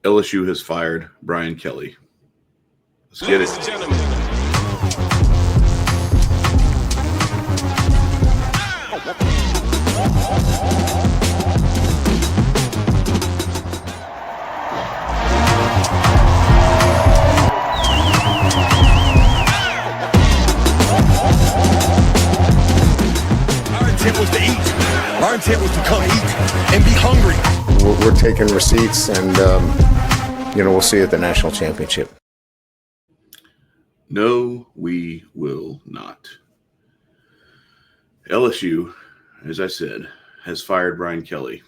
LSU has fired Brian Kelly. Let's get Ladies it. and gentlemen, Our intent was to eat. Our intent was to come eat and be hungry. We're taking receipts, and we'll see you at the national championship. No, we will not. LSU, as I said, has fired Brian Kelly.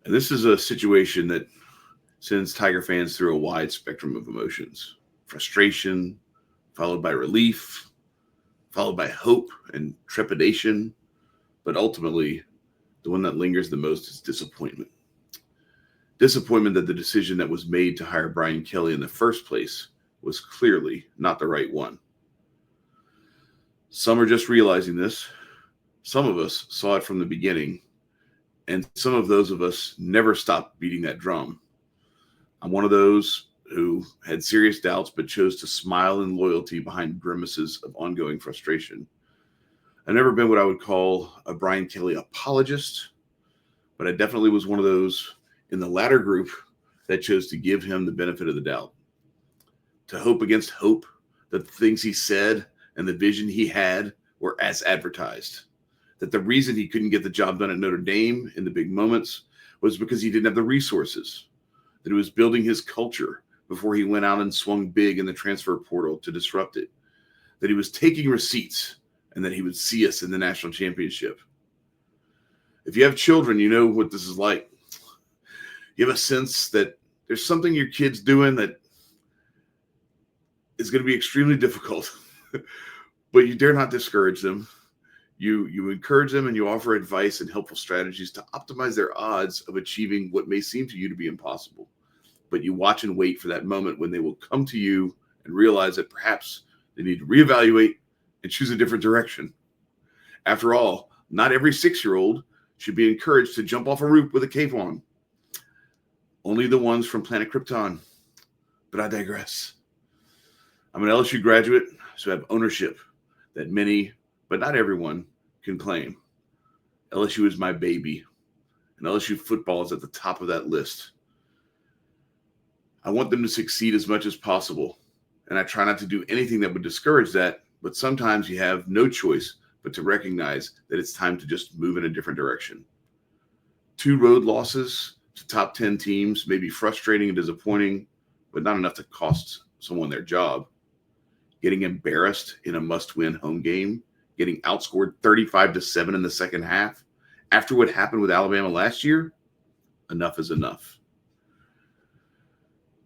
And this is a situation that sends Tiger fans through a wide spectrum of emotions. Frustration, followed by relief, followed by hope and trepidation. But ultimately, the one that lingers the most is disappointment. Disappointment that the decision that was made to hire Brian Kelly in the first place was clearly not the right one. Some are just realizing this. Some of us saw it from the beginning. And some of those of us never stopped beating that drum. I'm one of those who had serious doubts but chose to smile in loyalty behind grimaces of ongoing frustration. I've never been what I would call a Brian Kelly apologist, but I definitely was one of those in the latter group that chose to give him the benefit of the doubt. To hope against hope that the things he said and the vision he had were as advertised. That the reason he couldn't get the job done at Notre Dame in the big moments was because he didn't have the resources. That he was building his culture before he went out and swung big in the transfer portal to disrupt it. That he was taking receipts and that he would see us in the national championship. If you have children, you know what this is like. You have a sense that there's something your kid's doing that is going to be extremely difficult, but you dare not discourage them. You encourage them and you offer advice and helpful strategies to optimize their odds of achieving what may seem to you to be impossible. But you watch and wait for that moment when they will come to you and realize that perhaps they need to reevaluate and choose a different direction. After all, not every 6-year-old should be encouraged to jump off a roof with a cape on. Only the ones from planet Krypton. But I digress. I'm an LSU graduate, so I have ownership that many, but not everyone, can claim. LSU is my baby, and LSU football is at the top of that list. I want them to succeed as much as possible, and I try not to do anything that would discourage that, but sometimes you have no choice but to recognize that it's time to just move in a different direction. 2 road losses to top 10 teams may be frustrating and disappointing, but not enough to cost someone their job. Getting embarrassed in a must-win home game, getting outscored 35-7 in the second half, after what happened with Alabama last year, enough is enough.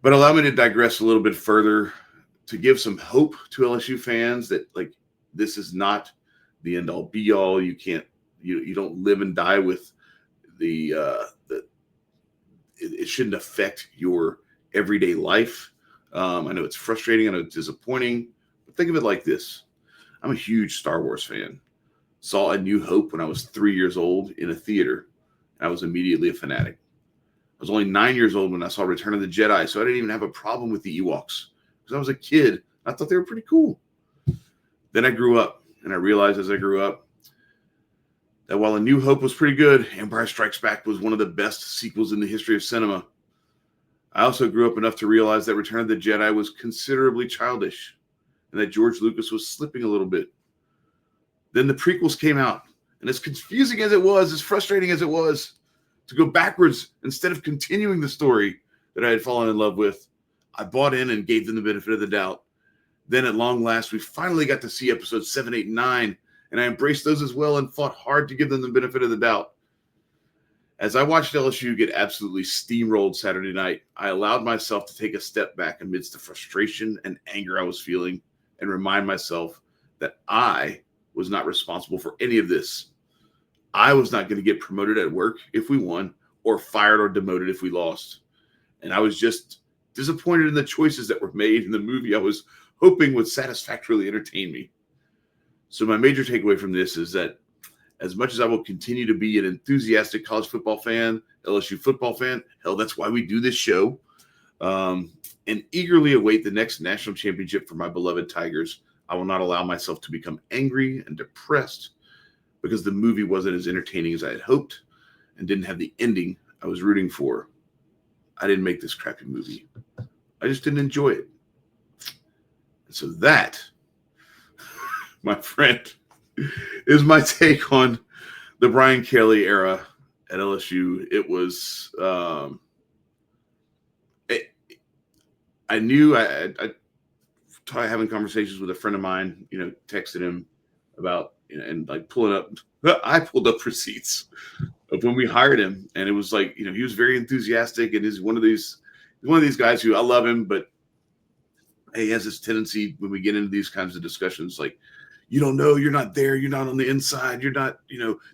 But allow me to digress a little bit further to give some hope to LSU fans that this is not the end-all be-all. You don't live and die with it shouldn't affect your everyday life. I know it's frustrating. I know it's disappointing. Think of it like this. I'm a huge Star Wars fan. Saw A New Hope when I was 3 years old in a theater. And I was immediately a fanatic. I was only 9 years old when I saw Return of the Jedi, so I didn't even have a problem with the Ewoks. Because I was a kid, I thought they were pretty cool. Then I grew up, and I realized as I grew up that while A New Hope was pretty good, Empire Strikes Back was one of the best sequels in the history of cinema. I also grew up enough to realize that Return of the Jedi was considerably childish, and that George Lucas was slipping a little bit. Then the prequels came out, and as confusing as it was, as frustrating as it was, to go backwards instead of continuing the story that I had fallen in love with, I bought in and gave them the benefit of the doubt. Then at long last, we finally got to see episodes 7, 8, and 9, and I embraced those as well and fought hard to give them the benefit of the doubt. As I watched LSU get absolutely steamrolled Saturday night, I allowed myself to take a step back amidst the frustration and anger I was feeling and remind myself that I was not responsible for any of this. I was not going to get promoted at work if we won or fired or demoted if we lost. And I was just disappointed in the choices that were made in the movie I was hoping would satisfactorily entertain me. So my major takeaway from this is that as much as I will continue to be an enthusiastic college football fan LSU football fan. Hell, that's why we do this show. And eagerly await the next national championship for my beloved Tigers. I will not allow myself to become angry and depressed because the movie wasn't as entertaining as I had hoped and didn't have the ending I was rooting for. I didn't make this crappy movie. I just didn't enjoy it. And so that, my friend, is my take on the Brian Kelly era at LSU. It was, I knew I having conversations with a friend of mine, texted him about, and like pulling up, I pulled up receipts of when we hired him. And it was like, he was very enthusiastic and is one of these guys who I love him, but he has this tendency when we get into these kinds of discussions, like, you don't know, you're not there, you're not on the inside, you're not,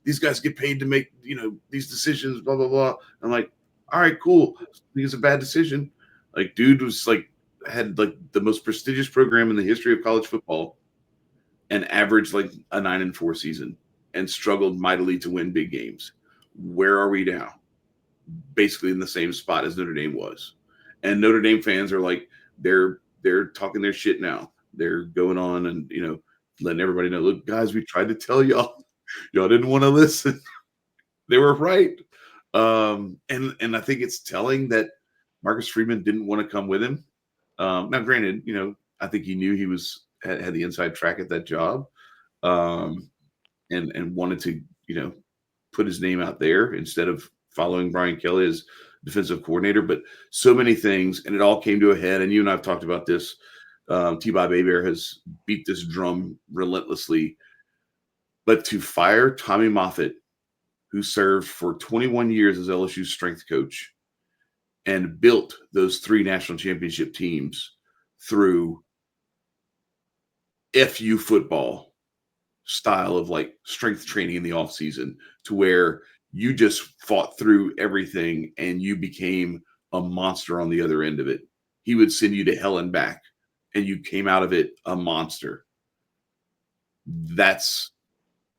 these guys get paid to make, these decisions, blah, blah, blah. I'm like, all right, cool. I think it's a bad decision. Like, dude was like, had like the most prestigious program in the history of college football and averaged like a 9-4 season and struggled mightily to win big games. Where are we now? Basically in the same spot as Notre Dame was. And Notre Dame fans are like, they're talking their shit now. They're going on and, letting everybody know, look, guys, we tried to tell y'all. Y'all didn't want to listen. They were right. And I think it's telling that Marcus Freeman didn't want to come with him. Now, granted, I think he knew he had the inside track at that job, and wanted to, put his name out there instead of following Brian Kelly as defensive coordinator. But so many things, and it all came to a head. And you and I've talked about this. T-Bob Hebert has beat this drum relentlessly. But to fire Tommy Moffitt, who served for 21 years as LSU's strength coach and built those 3 national championship teams through FU football style of like strength training in the offseason, to where you just fought through everything and you became a monster on the other end of it. He would send you to hell and back and you came out of it a monster. That's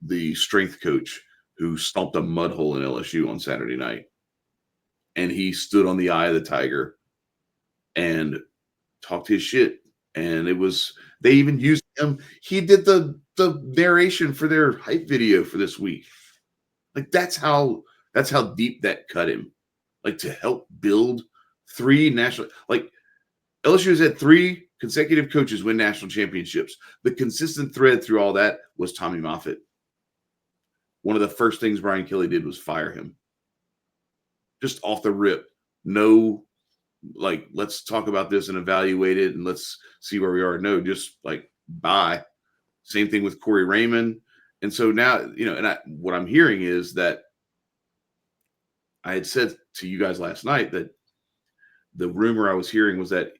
the strength coach who stomped a mud hole in LSU on Saturday night. And he stood on the eye of the tiger and talked his shit. And they even used him. He did the narration for their hype video for this week. Like that's how deep that cut him. Like to help build 3 national, like LSU has had 3 consecutive coaches win national championships. The consistent thread through all that was Tommy Moffitt. One of the first things Brian Kelly did was fire him. Just off the rip. No, like, let's talk about this and evaluate it and let's see where we are. No, just like, bye. Same thing with Corey Raymond. And so now, and what I'm hearing is that I had said to you guys last night that the rumor I was hearing was that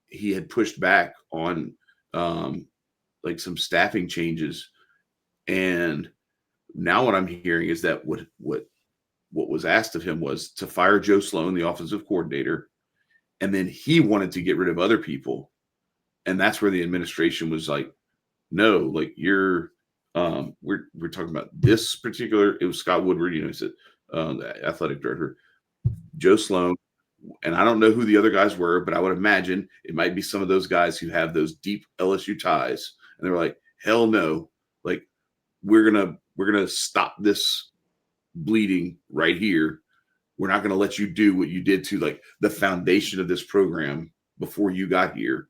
he had pushed back on like some staffing changes. And now what I'm hearing is that what was asked of him was to fire Joe Sloan, the offensive coordinator, and then he wanted to get rid of other people. And that's where the administration was like, no, like we're talking about this particular, it was Scott Woodward, he said, the athletic director, Joe Sloan, and I don't know who the other guys were, but I would imagine it might be some of those guys who have those deep LSU ties. And they were like, hell no, like we're gonna stop this bleeding right here. We're not going to let you do what you did to like the foundation of this program before you got here.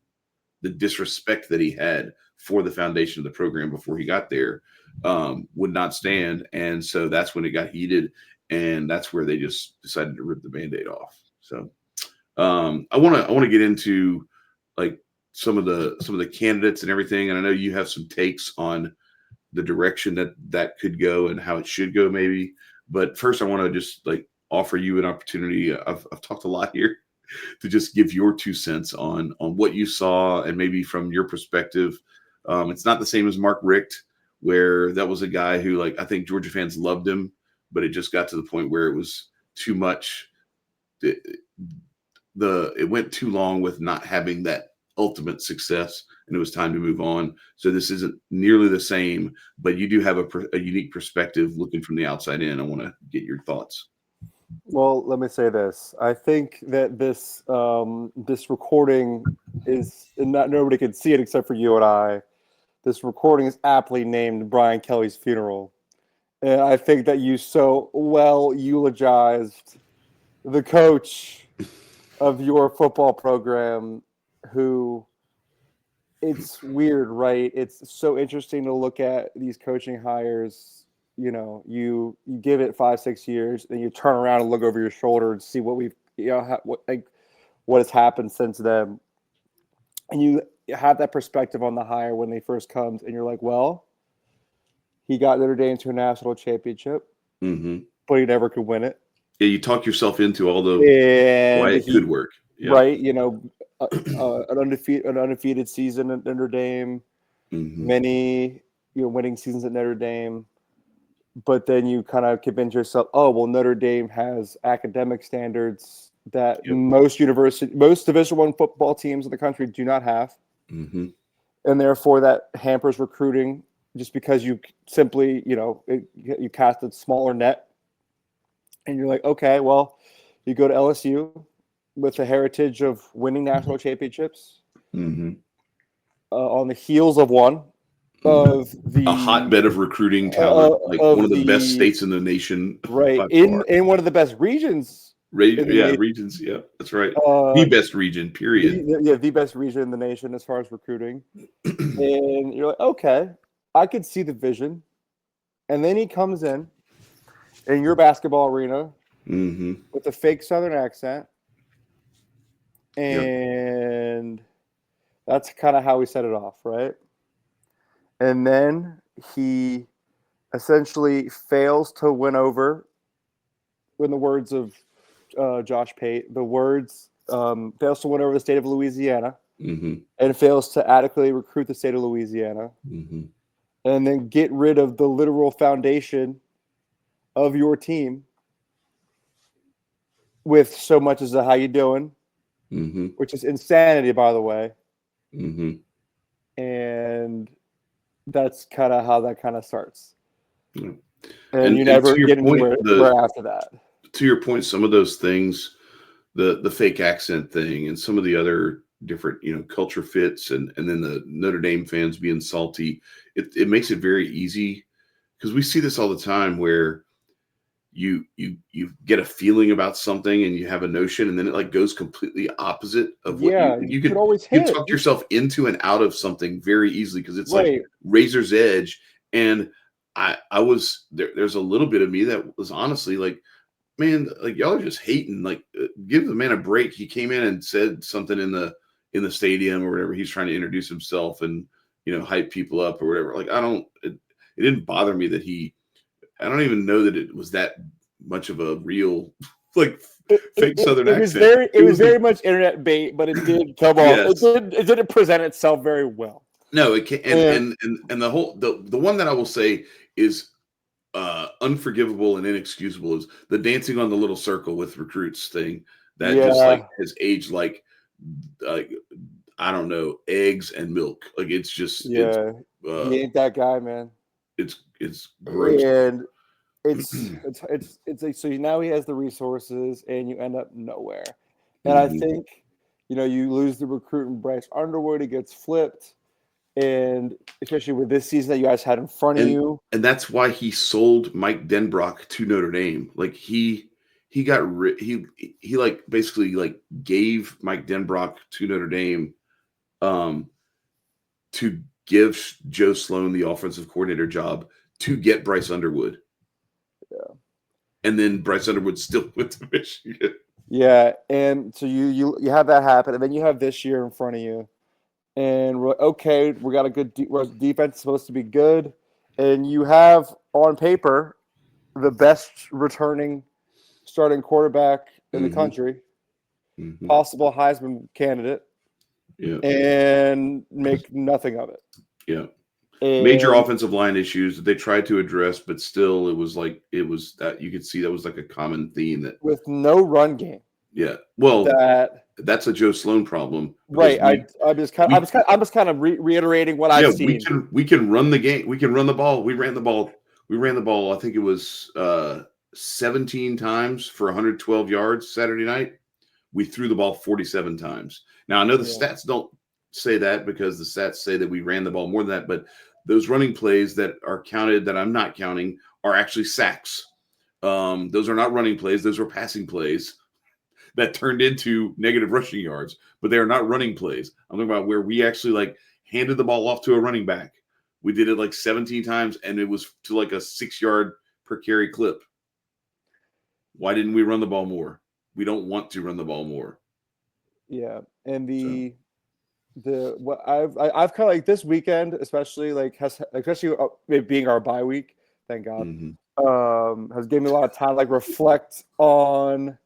The disrespect that he had for the foundation of the program before he got there would not stand. And so that's when it got heated. And that's where they just decided to rip the Band-Aid off. So I want to get into like some of the candidates and everything. And I know you have some takes on the direction that could go and how it should go maybe. But first I want to just like offer you an opportunity. I've talked a lot here to just give your 2 cents on what you saw and maybe from your perspective. It's not the same as Mark Richt, where that was a guy who like I think Georgia fans loved him, but it just got to the point where it was too much. It went too long with not having that ultimate success, and it was time to move on. So this isn't nearly the same, but you do have a unique perspective looking from the outside in. I want to get your thoughts. Well, let me say this. I think that this recording is, and not nobody can see it except for you and I. This recording is aptly named Brian Kelly's funeral. And I think that you so well eulogized the coach of your football program, who, it's weird, right? It's so interesting to look at these coaching hires. You give it 5-6 years, and you turn around and look over your shoulder and see what we've what has happened since then. And you have that perspective on the hire when they first comes, and you're like, well, he got Notre Dame to a national championship, Mm-hmm. but he never could win it. Yeah, you talk yourself into all the why And it could work. Yeah. right, an undefeated season at Notre Dame, Mm-hmm. many winning seasons at Notre Dame, but then you kind of convince yourself, oh well, Notre Dame has academic standards that Yep. most Division I football teams in the country do not have, Mm-hmm. and therefore that hampers recruiting, just because you simply you cast a smaller net, and you're like, okay, well, you go to LSU with a heritage of winning national championships, Mm-hmm. on the heels of one of the A hotbed of recruiting talent, like of one of the best the- states in the nation, right by in far. one of the best regions. in the nation. Regions. Yeah, that's right. Uh, The best region, period. the best region in the nation as far as recruiting. And you're like, okay, I could see the vision. And then he comes in your basketball arena Mm-hmm. with a fake Southern accent. And that's kind of how we set it off, right? And then he essentially fails to win over, in the words of Josh Pate, fails to win over the state of Louisiana, Mm-hmm. and fails to adequately recruit the state of Louisiana, Mm-hmm. and then get rid of the literal foundation of your team with so much as a how you doing, Mm-hmm. which is insanity, by the way. Mm-hmm. And that's kind of how that kind of starts. Yeah. And you never to your get point, anywhere after that. To your point, some of those things, the fake accent thing, and some of the other different culture fits, and then the Notre Dame fans being salty, it makes it very easy, because we see this all the time where you get a feeling about something and you have a notion, and then it like goes completely opposite of what you could always you hit. talk yourself into and out of something very easily, because it's Right. like razor's edge. And I was there's a little bit of me that was honestly like, man, like y'all are just hating. Like, give the man a break. He came in and said something in the stadium or whatever. He's trying to introduce himself and hype people up or whatever. Like, it didn't bother me that I don't even know that it was that much of a real like fake Southern accent. It was very much internet bait, but it did come off. Yes. It didn't present itself very well. No, it can, and the whole the one that I will say is unforgivable and inexcusable is the dancing on the little circle with recruits thing that just like has aged like I don't know, eggs and milk. Like, it's just he ain't that guy, man. It's gross. And it's like, so now he has the resources and you end up nowhere. And I think you lose the recruit in Bryce Underwood, he gets flipped. And especially with this season that you guys had in front of you. And that's why he sold Mike Denbrock to Notre Dame. Like, he got he like basically like gave Mike Denbrock to Notre Dame to give Joe Sloan the offensive coordinator job to get Bryce Underwood. Yeah. And then Bryce Underwood still went to Michigan. Yeah, and so you have that happen, and then you have this year in front of you. And we're like, okay, we got a good defense, supposed to be good. And you have, on paper, the best returning starting quarterback in the country, possible Heisman candidate, and make nothing of it. Yeah. Major offensive line issues that they tried to address, but still it was that you could see that was like a common theme, that with no run game. Yeah. Well, that's a Joe Sloan problem. Right. I'm just kind of reiterating what I've seen. We can run the game. We can run the ball. We ran the ball. I think it was 17 times for 112 yards Saturday night. We threw the ball 47 times. Now, I know the stats don't say that because the stats say that we ran the ball more than that, but those running plays that are counted that I'm not counting are actually sacks. Those are not running plays. Those are passing plays that turned into negative rushing yards, but they are not running plays. I'm talking about where we actually like handed the ball off to a running back. We did it like 17 times, and it was to like a 6-yard per carry clip. Why didn't we run the ball more? We don't want to run the ball more. Yeah, and what I've kind of like this weekend, especially it being our bye week. Thank God, has given me a lot of time to like reflect on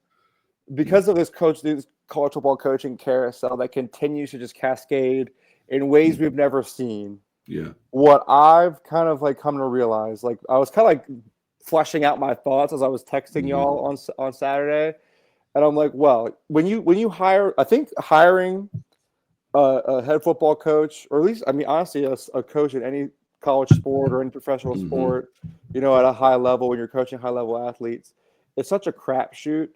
because of this college football coaching carousel that continues to just cascade in ways we've never seen. Yeah. What I've kind of like come to realize, like I was kind of like fleshing out my thoughts as I was texting y'all on Saturday, and I'm like, well, when you hire, I think hiring a head football coach, or at least, I mean, honestly, a coach in any college sport or any professional sport, you know, at a high level, when you're coaching high level athletes, it's such a crapshoot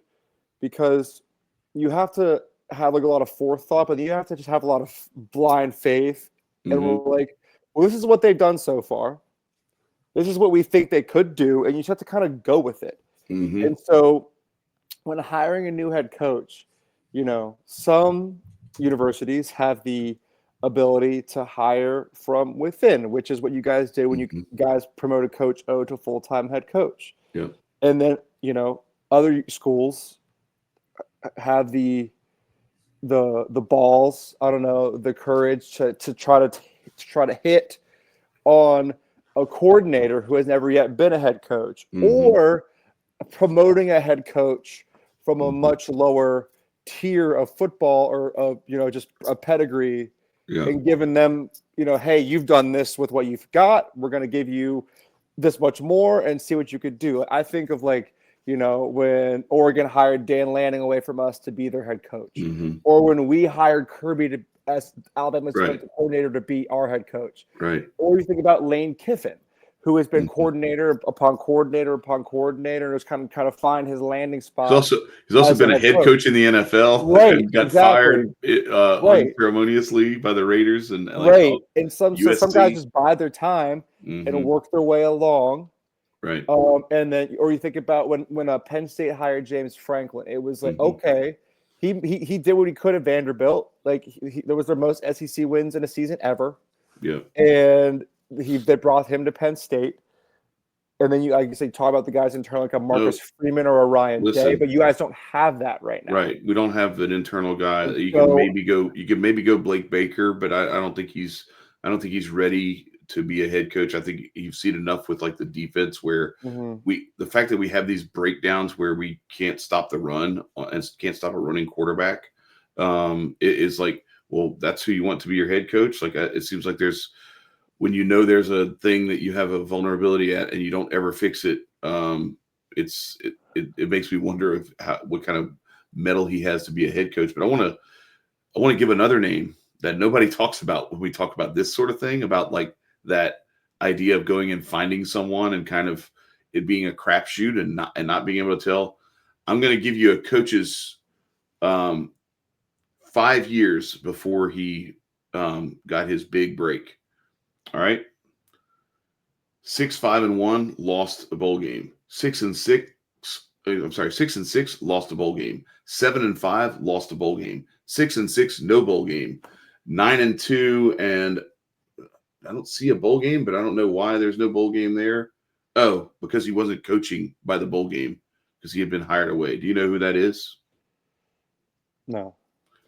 because you have to have like a lot of forethought, but you have to just have a lot of blind faith. And we're like, well, this is what they've done so far. This is what we think they could do, and you just have to kind of go with it. And so when hiring a new head coach, you know, some universities have the ability to hire from within, which is what you guys did when you guys promoted Coach O to full-time head coach. Yeah. And then, you know, other schools have the balls, I don't know, the courage to try to hit on a coordinator who has never yet been a head coach, or promoting a head coach from a much lower tier of football or of, you know, just a pedigree, and giving them, you know, hey, you've done this with what you've got. We're going to give you this much more and see what you could do. I think of like, you know, when Oregon hired Dan Lanning away from us to be their head coach, or when we hired Kirby as Alabama's defensive coordinator to be our head coach. Right. Or you think about Lane Kiffin, who has been coordinator upon coordinator upon coordinator, and has kind of find his landing spot. He's also been a head coach in the NFL, right? And got fired unceremoniously by the Raiders, and And some guys just bide their time and work their way along. Right. And then, or you think about when Penn State hired James Franklin, it was like, okay, he did what he could at Vanderbilt. Like there was their most SEC wins in a season ever. Yeah. And they brought him to Penn State. And then I guess they talk about the guys internally, like a Marcus Freeman or a Ryan Day, but you guys don't have that right now. Right. We don't have an internal guy. You can maybe go Blake Baker, but I don't think he's ready to be a head coach. I think you've seen enough with like the defense where the fact that we have these breakdowns where we can't stop the run and can't stop a running quarterback it is like, well, that's who you want to be your head coach. Like it seems like when you know there's a thing that you have a vulnerability at and you don't ever fix it, it makes me wonder what kind of mettle he has to be a head coach. But I want to give another name that nobody talks about when we talk about this sort of thing, about like that idea of going and finding someone and kind of it being a crapshoot and not being able to tell. I'm going to give you a coach's 5 years before he got his big break. All right. 6-5-1, lost a bowl game. 6-6, lost a bowl game. 7-5, lost a bowl game. 6-6, no bowl game. 9-2, and I don't see a bowl game, but I don't know why there's no bowl game there. Oh, because he wasn't coaching by the bowl game because he had been hired away. Do you know who that is? No.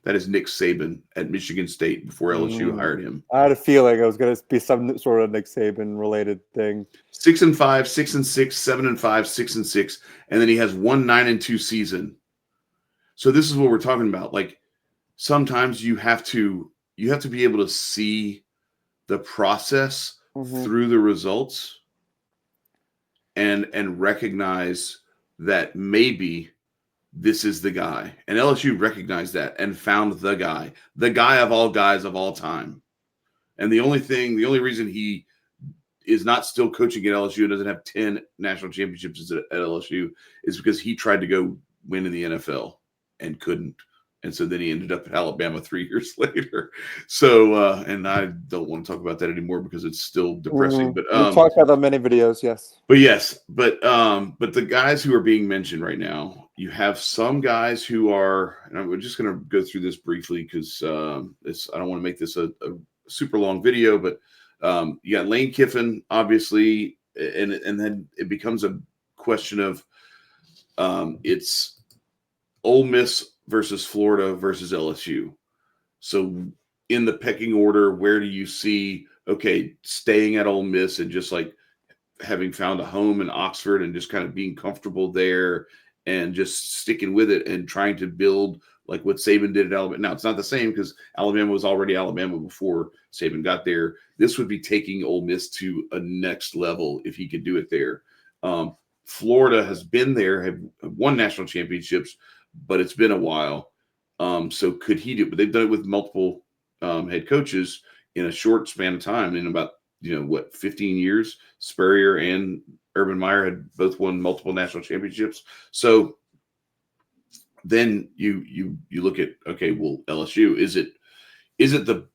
That is Nick Saban at Michigan State before LSU hired him. I had a feeling it was going to be some sort of Nick Saban related thing. 6-5, 6-6, 7-5, 6-6, and then he has 1 9-2 season. So this is what we're talking about. Like sometimes you have to be able to see the process through the results and recognize that maybe this is the guy. And LSU recognized that and found the guy of all guys of all time. And the only reason he is not still coaching at LSU and doesn't have 10 national championships at LSU is because he tried to go win in the NFL and couldn't. And so then he ended up at Alabama 3 years later. So, and I don't want to talk about that anymore because it's still depressing. But we've talked about that in many videos, yes. But the guys who are being mentioned right now, you have some guys who are, and we're just going to go through this briefly because I don't want to make this a super long video, but you got Lane Kiffin, obviously, and then it becomes a question of it's Ole Miss versus Florida versus LSU. So in the pecking order, where do you see, okay, staying at Ole Miss and just like having found a home in Oxford and just kind of being comfortable there and just sticking with it and trying to build like what Saban did at Alabama. Now, it's not the same because Alabama was already Alabama before Saban got there. This would be taking Ole Miss to a next level if he could do it there. Florida has been there, have won national championships, but it's been a while. So could he do it? But they've done it with multiple head coaches in a short span of time. In about 15 years, Spurrier and Urban Meyer had both won multiple national championships. So then you look at, okay, well, LSU, is it the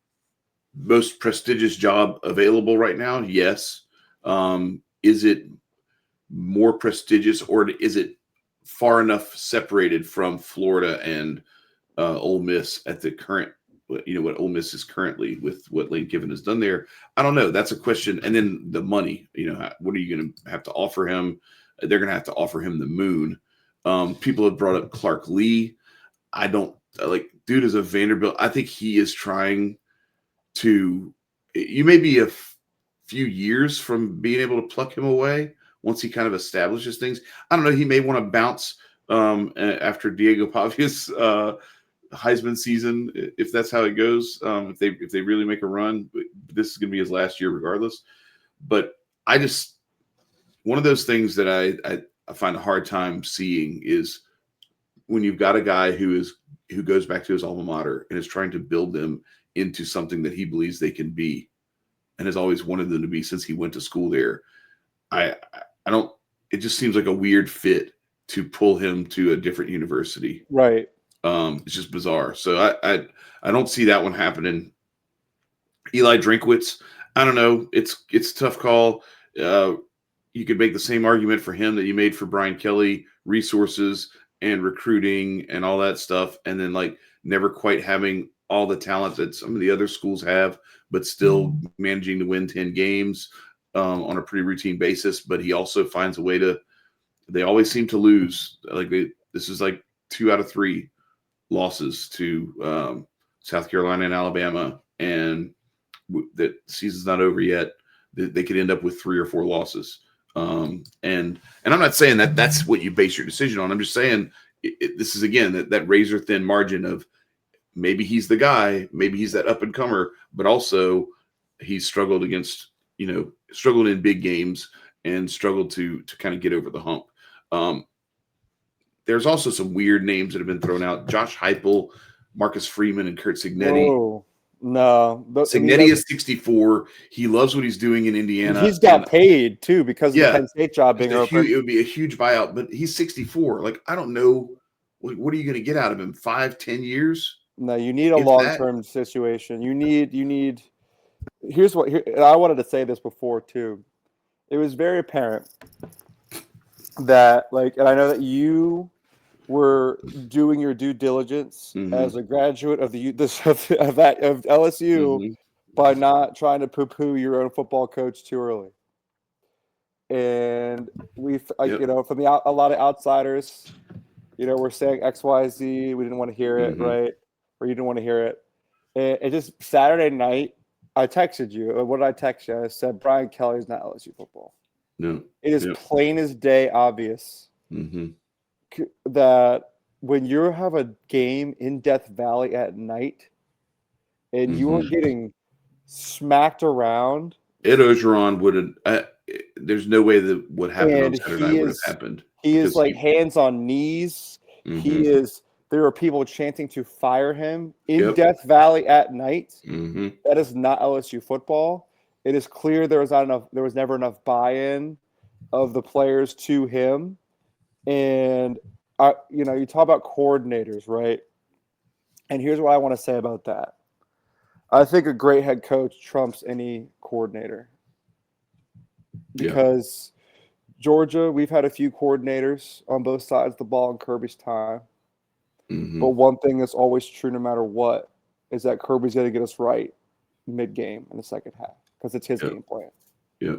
most prestigious job available right now? Yes. Is it more prestigious, or is it far enough separated from Florida and Ole Miss at the current, what Ole Miss is currently with what Lane Kiffin has done there? I don't know. That's a question. And then the money, what are you going to have to offer him? They're going to have to offer him the moon. People have brought up Clark Lee. I don't dude is a Vanderbilt. I think he is trying to, you may be a few years from being able to pluck him away once he kind of establishes things. I don't know. He may want to bounce after Diego Pavia's Heisman season, if that's how it goes. If they really make a run, this is going to be his last year regardless. But one of those things that I find a hard time seeing is when you've got a guy who goes back to his alma mater and is trying to build them into something that he believes they can be and has always wanted them to be since he went to school there. It just seems like a weird fit to pull him to a different university. Right. It's just bizarre. So I don't see that one happening. Eli Drinkwitz, I don't know. It's a tough call. You could make the same argument for him that you made for Brian Kelly, resources and recruiting and all that stuff. And then never quite having all the talent that some of the other schools have, but still managing to win 10 games on a pretty routine basis. But he also finds a way they always seem to lose. This is 2 out of 3 losses to South Carolina and Alabama. And that season's not over yet. They could end up with 3 or 4 losses. And I'm not saying that that's what you base your decision on. I'm just saying this is, again, that razor thin margin of maybe he's the guy, maybe he's that up and comer, but also he's struggled struggled in big games and struggled to kind of get over the hump. There's also some weird names that have been thrown out. Josh Heupel, Marcus Freeman, and Kurt Cignetti. Oh, no. Cignetti is 64. He loves what he's doing in Indiana. He's got paid, too, because of the Penn State job being open. It would be a huge buyout, but he's 64. I don't know. What are you going to get out of him? 5-10 years? No, you need a long-term situation. You need. And I wanted to say this before, too. It was very apparent that, and I know that you were doing your due diligence as a graduate of LSU by not trying to poo-poo your own football coach too early. And from a lot of outsiders, we're saying X, Y, Z. We didn't want to hear it, right? Or you didn't want to hear it. And just Saturday night, I texted you. What did I text you? I said, Brian Kelly's not LSU football. No. It is plain as day obvious that when you have a game in Death Valley at night and you are getting smacked around. Ed Ogeron wouldn't. There's no way that what happened on Saturday night would have happened. He is hands on knees. He is. There are people chanting to fire him in Death Valley at night. That is not LSU football. It is clear there was never enough buy-in of the players to him. And you talk about coordinators, right? And here's what I want to say about that. I think a great head coach trumps any coordinator because Georgia, we've had a few coordinators on both sides of the ball in Kirby's time. Mm-hmm. But one thing that's always true no matter what is that Kirby's going to get us right mid-game in the second half because it's his game plan. Yeah.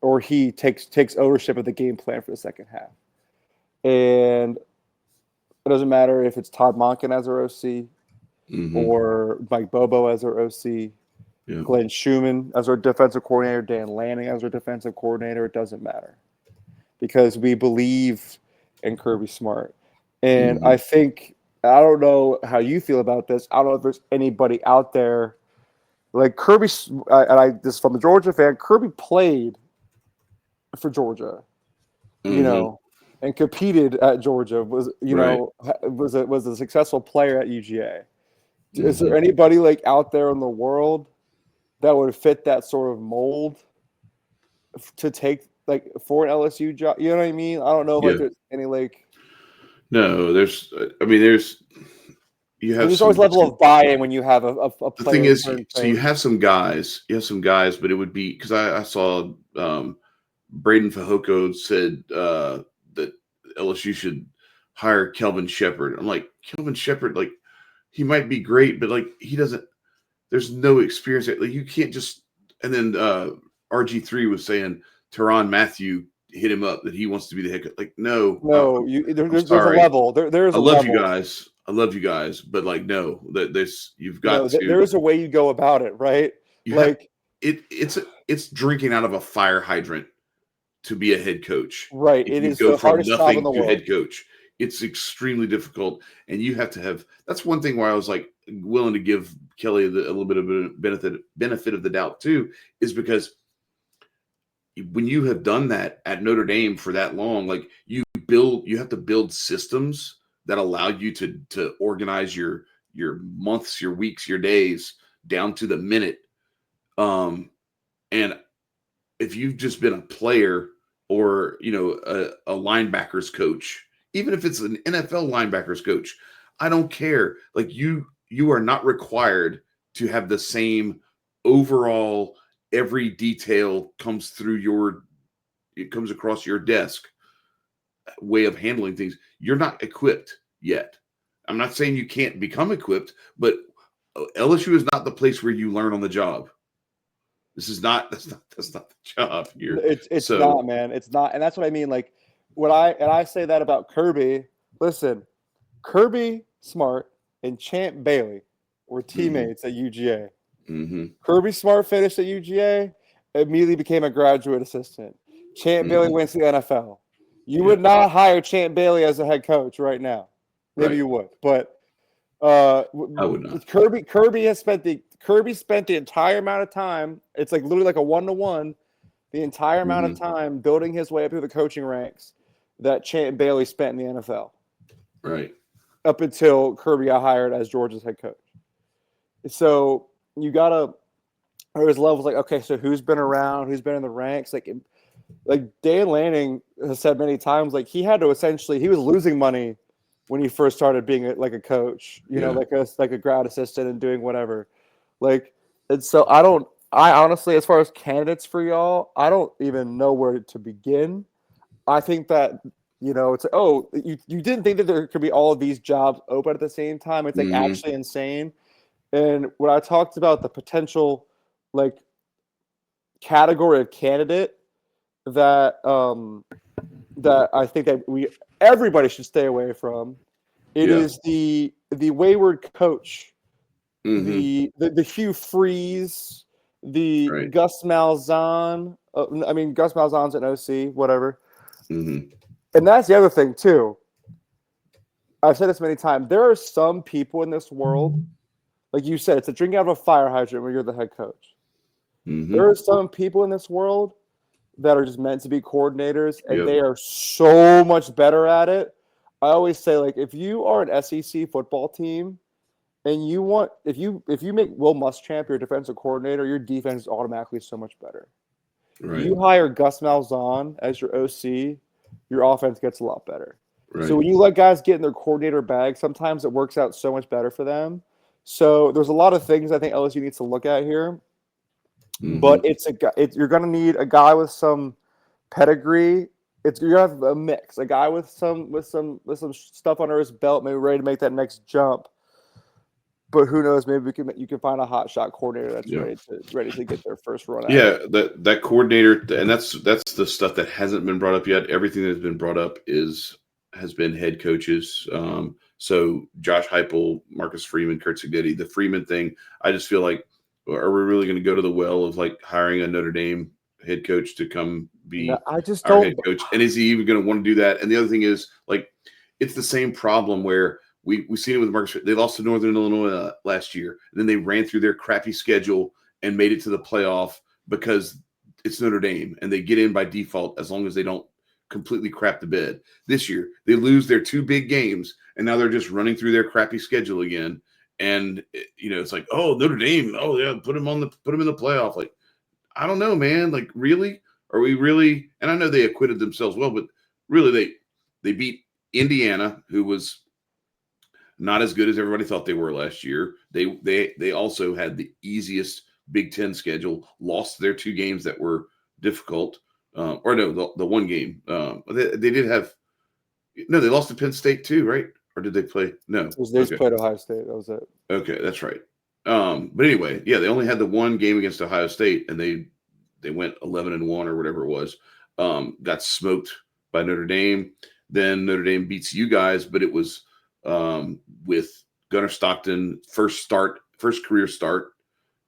Or he takes ownership of the game plan for the second half. And it doesn't matter if it's Todd Monken as our OC or Mike Bobo as our OC, Glenn Schumann as our defensive coordinator, Dan Lanning as our defensive coordinator. It doesn't matter because we believe in Kirby Smart. And I think, I don't know how you feel about this. I don't know if there's anybody out there like Kirby, this is from the Georgia fan, Kirby played for Georgia, and competed at Georgia, was a successful player at UGA. Is there anybody like out there in the world that would fit that sort of mold to take like for an LSU job? You know what I mean? I don't know if like there's any like. No, there's you have there's always level of buy-in when you have a player. The thing is, so you have some guys, but it would be because I saw Braden Fajoko said that LSU should hire Kelvin Shepherd. I'm like, Kelvin Shepherd, like he might be great, but like he doesn't. There's no experience. Like you can't just. And then RG3 was saying Teron Matthew hit him up that he wants to be the head coach. Like no, there's a level. There's a level. I love you guys, but like no, you've got to. There is a way you go about it, right? It's drinking out of a fire hydrant to be a head coach. Right. It is the hardest job in the world. Head coach. It's extremely difficult, and you have to have. That's one thing where I was like willing to give Kelly a little bit of a benefit of the doubt too, is because when you have done that at Notre Dame for that long, like you have to build systems that allow you to organize your months, your weeks, your days down to the minute. And if you've just been a player or a linebackers coach, even if it's an NFL linebackers coach, I don't care. Like you are not required to have the same overall. Every detail comes across your desk way of handling things. You're not equipped yet. I'm not saying you can't become equipped, but LSU is not the place where you learn on the job. That's not the job here. It's not, man. It's not. And that's what I mean. Like I say that about Kirby. Listen, Kirby Smart and Champ Bailey were teammates at UGA. Kirby Smart finished at UGA, immediately became a graduate assistant. Champ Bailey went to the NFL. You would not hire Champ Bailey as a head coach right now. Maybe you would, but I would not. Kirby spent the entire amount of time. It's like literally like a 1-to-1. The entire amount of time building his way up through the coaching ranks that Champ Bailey spent in the NFL. Right. Up until Kirby got hired as Georgia's head coach. So you gotta. There's levels like, okay, so who's been around? Who's been in the ranks? Like Dan Lanning has said many times, like he was losing money when he first started being like a coach, like a grad assistant and doing whatever. Like, and so I honestly, as far as candidates for y'all, I don't even know where to begin. I think that, it's like, oh, you didn't think that there could be all of these jobs open at the same time. It's like actually insane. And when I talked about the potential, like, category of candidate that I think that everybody should stay away from, it is the wayward coach, the Hugh Freeze, the Gus Malzahn. Gus Malzahn's an OC, whatever. And that's the other thing too. I've said this many times. There are some people in this world, like you said, it's a drinking out of a fire hydrant when you're the head coach. There are some people in this world that are just meant to be coordinators, and they are so much better at it. I always say, like, if you are an SEC football team And you want if you make Will Muschamp your defensive coordinator, your defense is automatically so much better. Right. You hire Gus Malzahn as your OC, your offense gets a lot better. Right. So when you let guys get in their coordinator bag, sometimes it works out so much better for them. So there's a lot of things I think LSU needs to look at here. Mhm. But you're going to need a guy with some pedigree. You're going to have a mix, a guy with some stuff under his belt, maybe ready to make that next jump. But who knows? Maybe you can find a hot shot coordinator that's ready to get their first run. Yeah, that coordinator, and that's the stuff that hasn't been brought up yet. Everything that's been brought up has been head coaches. So Josh Heupel, Marcus Freeman, Kurt Cignetti, the Freeman thing. I just feel like, are we really going to go to the well of like hiring a Notre Dame head coach to come be I just our don't. head coach? And is he even going to want to do that? And the other thing is, like, it's the same problem where we've seen it with Marcus. They lost to Northern Illinois last year, and then they ran through their crappy schedule and made it to the playoff because it's Notre Dame, and they get in by default as long as they don't completely crap the bed. This year, they lose their 2 big games, and now they're just running through their crappy schedule again. And it's like, oh, Notre Dame, oh yeah, put them in the playoff. Like, I don't know, man. Like, really? Are we really? And I know they acquitted themselves well, but really, they beat Indiana, who was not as good as everybody thought they were last year. They also had the easiest Big Ten schedule, lost their 2 games that were difficult. The one game. They did have – no, they lost to Penn State too, right? Or did they play? No. They just played Ohio State. That was it. Okay, that's right. But anyway, yeah, they only had the one game against Ohio State, and they went 11-1 or whatever it was. Got smoked by Notre Dame. Then Notre Dame beats you guys, but it was with Gunnar Stockton first career start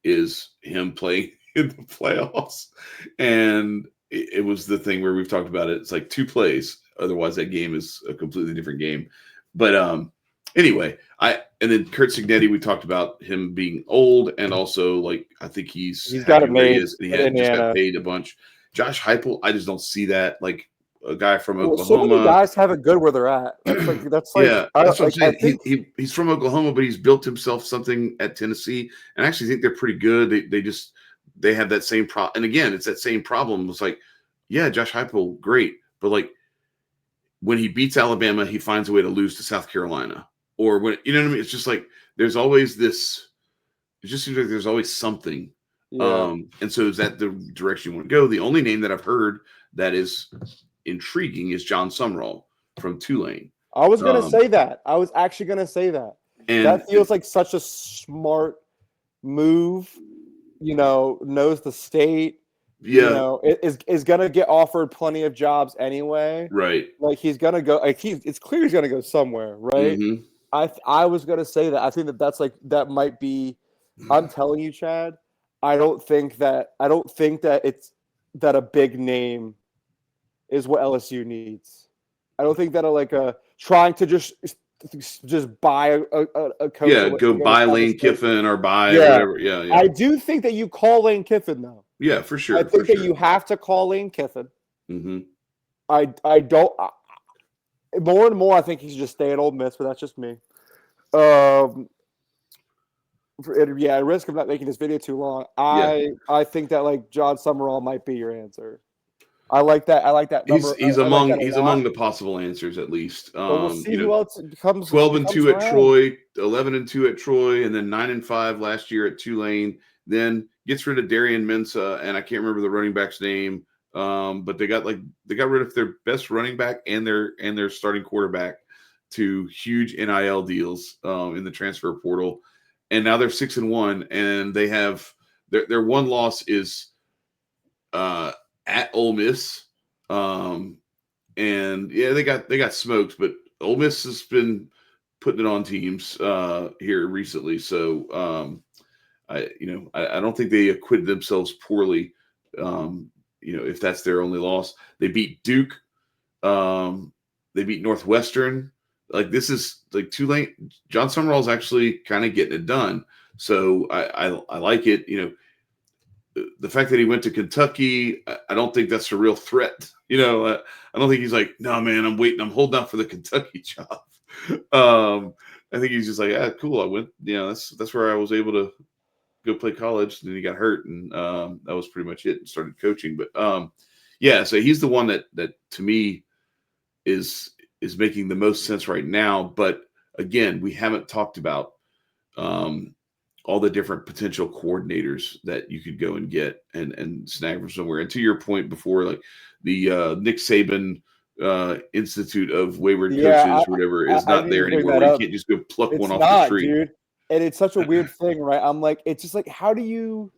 is him playing in the playoffs, and it was the thing where we've talked about it. It's like 2 plays, otherwise that game is a completely different game. But anyway, and then Kurt Cignetti, we talked about him being old, and also like I think he's got it made, made, and he just got paid a bunch. Josh Heupel, I just don't see that. Like a guy from Oklahoma. So many guys have it good where they're at. That's yeah, that's what I'm saying. He's from Oklahoma, but he's built himself something at Tennessee, and I actually think they're pretty good. They have that same problem, and again, it's that same problem. It's like, yeah, Josh Heupel, great, but like when he beats Alabama, he finds a way to lose to South Carolina, or when what I mean. It's just like there's always this. It just seems like there's always something. Yeah. And so is that the direction you want to go? The only name that I've heard that is intriguing is John Sumrall from Tulane. I was going to say that. I was actually going to say that. And that feels like such a smart move. Knows the state. Yeah. Is going to get offered plenty of jobs anyway. Right. Like he's going to go. Like it's clear he's going to go somewhere. Right. Mm-hmm. I was going to say that. I think that might be. I'm telling you, Chad. I don't think that it's that a big name is what LSU needs. I don't think that trying to just buy a coach. Yeah, go buy Lane Kiffin or buy whatever. Yeah. I do think that you call Lane Kiffin though. Yeah, for sure. I think that you have to call Lane Kiffin. Mm-hmm. I don't. More and more, I think he should just stay at Ole Miss, but that's just me. At risk of not making this video too long, I think that John Sumrall might be your answer. I like that. I like that number. He's among the possible answers at least. We'll see who else comes. 12-2 at Troy, 11-2 at Troy, and then 9-5 last year at Tulane. Then gets rid of Darian Mensah, and I can't remember the running back's name. But they got rid of their best running back and their starting quarterback to huge NIL deals in the transfer portal. And now they're 6-1, and they have their one loss is at Ole Miss. And yeah, they got smoked, but Ole Miss has been putting it on teams here recently. So I don't think they acquitted themselves poorly. If that's their only loss, they beat Duke. They beat Northwestern. Like this is like Tulane. John Sumrall's actually kind of getting it done. So I like it. The fact that he went to Kentucky, I don't think that's a real threat. I don't think he's like, no, man, I'm waiting. I'm holding out for the Kentucky job. I think he's just like, cool. I went, that's where I was able to go play college. And then he got hurt, and that was pretty much it. And started coaching, but so he's the one that to me is making the most sense right now. But again, we haven't talked about all the different potential coordinators that you could go and get and snag from somewhere. And to your point before, like the Nick Saban Institute of Wayward Coaches, or whatever, is not there anymore. You can't just go pluck one off the tree, dude. And it's such a weird thing, right? I'm like, it's just like, how do you,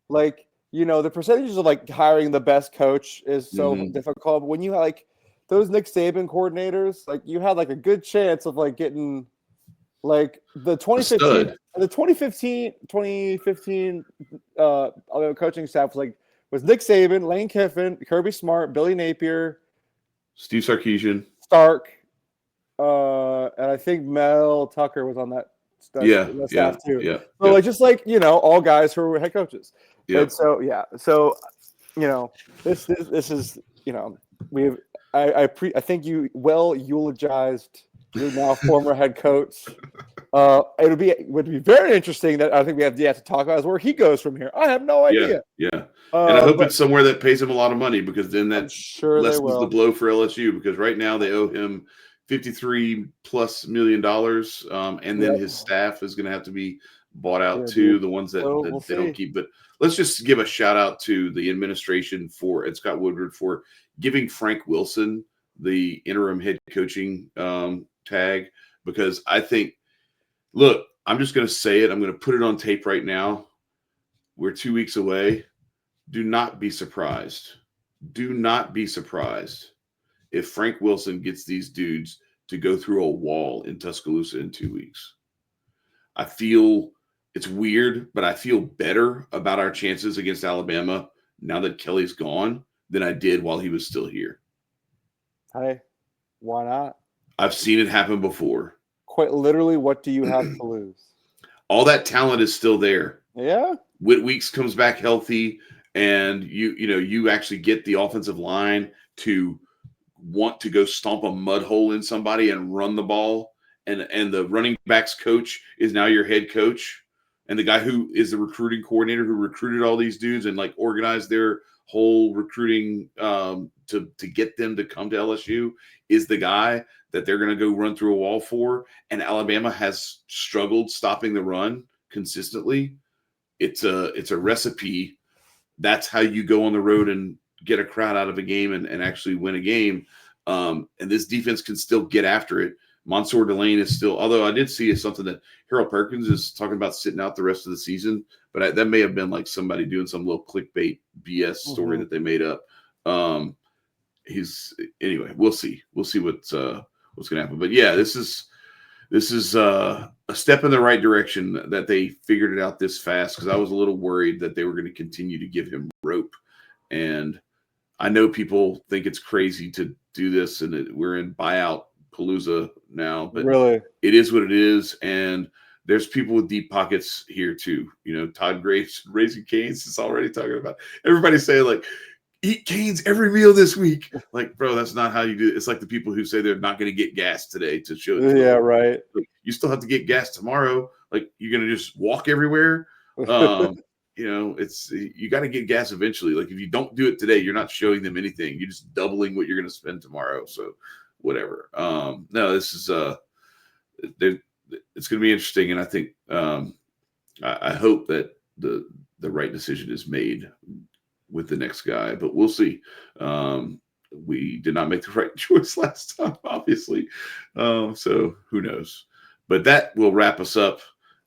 like, the percentages of like hiring the best coach is so difficult. But when you have like those Nick Saban coordinators, like you had like a good chance of like getting like the 2015 coaching staff was Nick Saban, Lane Kiffin, Kirby Smart, Billy Napier, Steve Sarkisian, and I think Mel Tucker was on that staff too. Yeah. So like, just like, all guys who were head coaches. Yeah. And so this is I think you eulogized your now former head coach. It would be very interesting that I think we have to talk about is where he goes from here. I have no idea. Yeah. And I hope it's somewhere that pays him a lot of money, because then that lessens the blow for LSU, because right now they owe him $53+ million, and then his staff is going to have to be bought out too, the ones that they don't keep. But let's just give a shout out to the administration and Scott Woodward for giving Frank Wilson the interim head coaching tag, because I think, look, I'm just going to say it. I'm going to put it on tape right now. We're 2 weeks away. Do not be surprised. Do not be surprised if Frank Wilson gets these dudes to go through a wall in Tuscaloosa in 2 weeks. I feel it's weird, but I feel better about our chances against Alabama now that Kelly's gone than I did while he was still here. Hey, why not? I've seen it happen before. Quite literally, what do you have to lose? All that talent is still there. Yeah. Whit Weeks comes back healthy, and you actually get the offensive line to want to go stomp a mud hole in somebody and run the ball. And the running backs coach is now your head coach. And the guy who is the recruiting coordinator who recruited all these dudes and like organized their whole recruiting to get them to come to LSU is the guy that they're going to go run through a wall for. And Alabama has struggled stopping the run consistently. It's a recipe. That's how you go on the road and get a crowd out of a game and actually win a game. And this defense can still get after it. Mansour Delane is still, although I did see something that Harold Perkins is talking about sitting out the rest of the season, but that may have been like somebody doing some little clickbait BS story that they made up. Anyway, we'll see. We'll see what's going to happen. But yeah, this is a step in the right direction that they figured it out this fast, because I was a little worried that they were going to continue to give him rope. And I know people think it's crazy to do this, and we're in buyout palooza now, but really, it is what it is. And there's people with deep pockets here too. Todd Graves, Raising Cane's is already talking about. Everybody's saying like, eat canes every meal this week. Like, bro, that's not how you do it. It's like the people who say they're not going to get gas today to show. Yeah, right. Like, you still have to get gas tomorrow. Like, you're going to just walk everywhere. You got to get gas eventually. Like, if you don't do it today, you're not showing them anything. You're just doubling what you're going to spend tomorrow. So whatever. No, this is it's going to be interesting. And I think I hope that the right decision is made with the next guy, but we'll see. We did not make the right choice last time, obviously. So who knows? But that will wrap us up.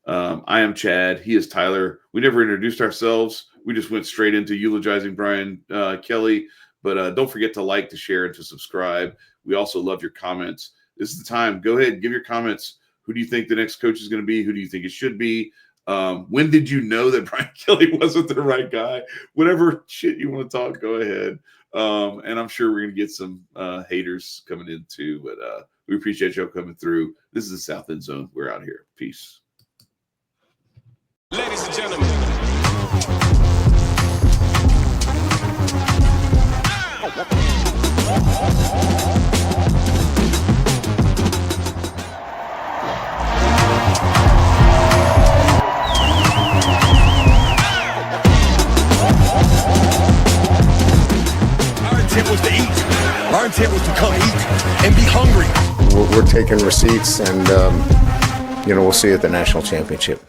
I am Chad. He is Tyler. We never introduced ourselves. We just went straight into eulogizing Brian Kelly. But don't forget to like, to share, and to subscribe. We also love your comments. This is the time. Go ahead, give your comments. Who do you think the next coach is going to be? Who do you think it should be? When did you know that Brian Kelly wasn't the right guy? Whatever shit you want to talk, go ahead. And I'm sure we're going to get some haters coming in too. But we appreciate y'all coming through. This is the South End Zone. We're out here. Peace. Ladies and gentlemen. was to eat. Our intent was to come eat and be hungry. We're taking receipts, and we'll see you at the national championship.